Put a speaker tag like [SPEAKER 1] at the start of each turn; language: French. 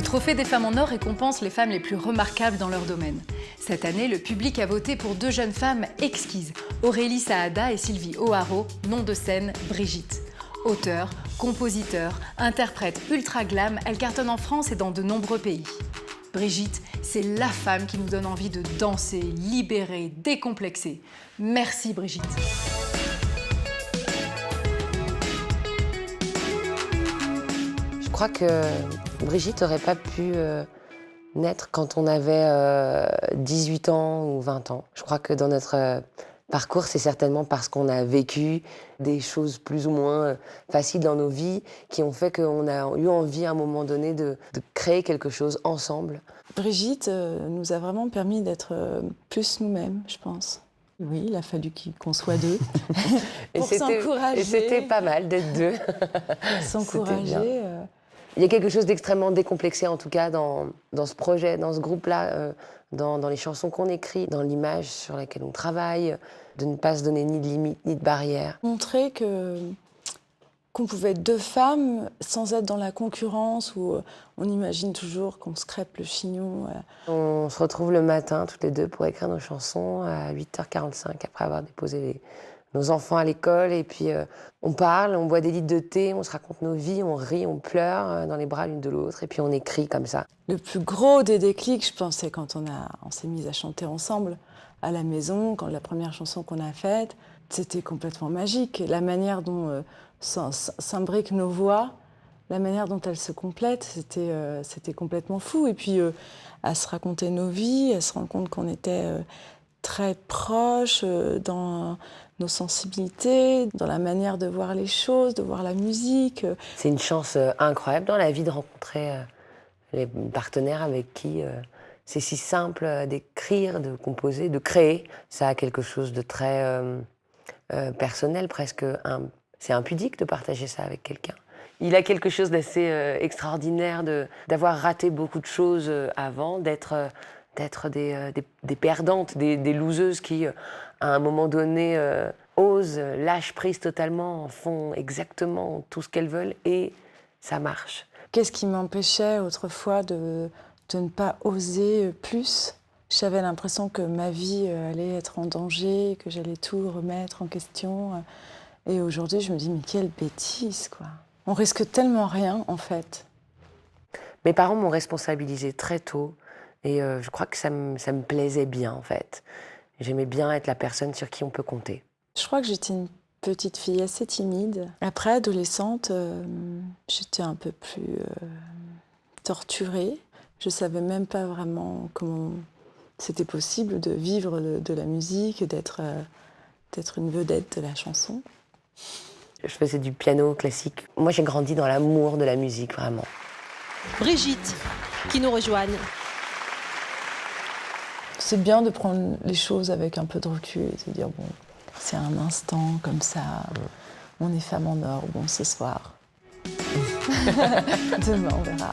[SPEAKER 1] Trophée des femmes en or récompense les femmes les plus remarquables dans leur domaine. Cette année, le public a voté pour deux jeunes femmes exquises, Aurélie Saada et Sylvie O'Haraud, nom de scène Brigitte. Auteure, compositeur, interprète ultra glam, elle cartonne en France et dans de nombreux pays. Brigitte, c'est la femme qui nous donne envie de danser, libérer, décomplexer. Merci Brigitte.
[SPEAKER 2] Je crois que Brigitte n'aurait pas pu naître quand on avait 18 ans ou 20 ans. Je crois que dans notre parcours, c'est certainement parce qu'on a vécu des choses plus ou moins faciles dans nos vies qui ont fait qu'on a eu envie à un moment donné de créer quelque chose ensemble.
[SPEAKER 3] Brigitte nous a vraiment permis d'être plus nous-mêmes, je pense. Oui, il a fallu qu'on soit deux pour s'encourager.
[SPEAKER 2] Et c'était pas mal d'être deux.
[SPEAKER 3] S'encourager.
[SPEAKER 2] Il y a quelque chose d'extrêmement décomplexé, en tout cas, dans ce projet, dans ce groupe-là, dans les chansons qu'on écrit, dans l'image sur laquelle on travaille, de ne pas se donner ni de limites, ni de barrières.
[SPEAKER 3] Montrer qu'on pouvait être deux femmes sans être dans la concurrence où on imagine toujours qu'on se crêpe le chignon.
[SPEAKER 2] On se retrouve le matin, toutes les deux, pour écrire nos chansons à 8h45, après avoir déposé nos enfants à l'école. Et puis on parle, on boit des litres de thé, on se raconte nos vies, on rit, on pleure dans les bras l'une de l'autre. Et puis on écrit comme ça.
[SPEAKER 3] Le plus gros des déclics, je pense, c'est quand on s'est mis à chanter ensemble à la maison, quand la première chanson qu'on a faite, c'était complètement magique. La manière dont s'imbriquent nos voix, la manière dont elles se complètent, c'était complètement fou. Et puis à se raconter nos vies, à se rendre compte qu'on était très proches dans nos sensibilités, dans la manière de voir les choses, de voir la musique.
[SPEAKER 2] C'est une chance incroyable dans la vie de rencontrer les partenaires avec qui c'est si simple d'écrire, de composer, de créer. Ça a quelque chose de très personnel, presque. C'est impudique de partager ça avec quelqu'un. Il a quelque chose d'assez extraordinaire d'avoir raté beaucoup de choses avant, d'être des perdantes, des loseuses qui, à un moment donné, osent, lâchent prise totalement, font exactement tout ce qu'elles veulent et ça marche.
[SPEAKER 3] Qu'est-ce qui m'empêchait autrefois de ne pas oser plus ? J'avais l'impression que ma vie allait être en danger, que j'allais tout remettre en question. Et aujourd'hui, je me dis, mais quelle bêtise, quoi. On risque tellement rien, en fait.
[SPEAKER 2] Mes parents m'ont responsabilisée très tôt. Et je crois que ça me plaisait bien, en fait. J'aimais bien être la personne sur qui on peut compter.
[SPEAKER 3] Je crois que j'étais une petite fille assez timide. Après, adolescente, j'étais un peu plus torturée. Je ne savais même pas vraiment comment c'était possible de vivre de la musique, d'être une vedette de la chanson.
[SPEAKER 2] Je faisais du piano classique. Moi, j'ai grandi dans l'amour de la musique, vraiment.
[SPEAKER 4] Brigitte, qui nous rejoignent.
[SPEAKER 3] C'est bien de prendre les choses avec un peu de recul et de se dire, bon, c'est un instant comme ça, on est femme en or, bon, ce soir. Demain, on verra.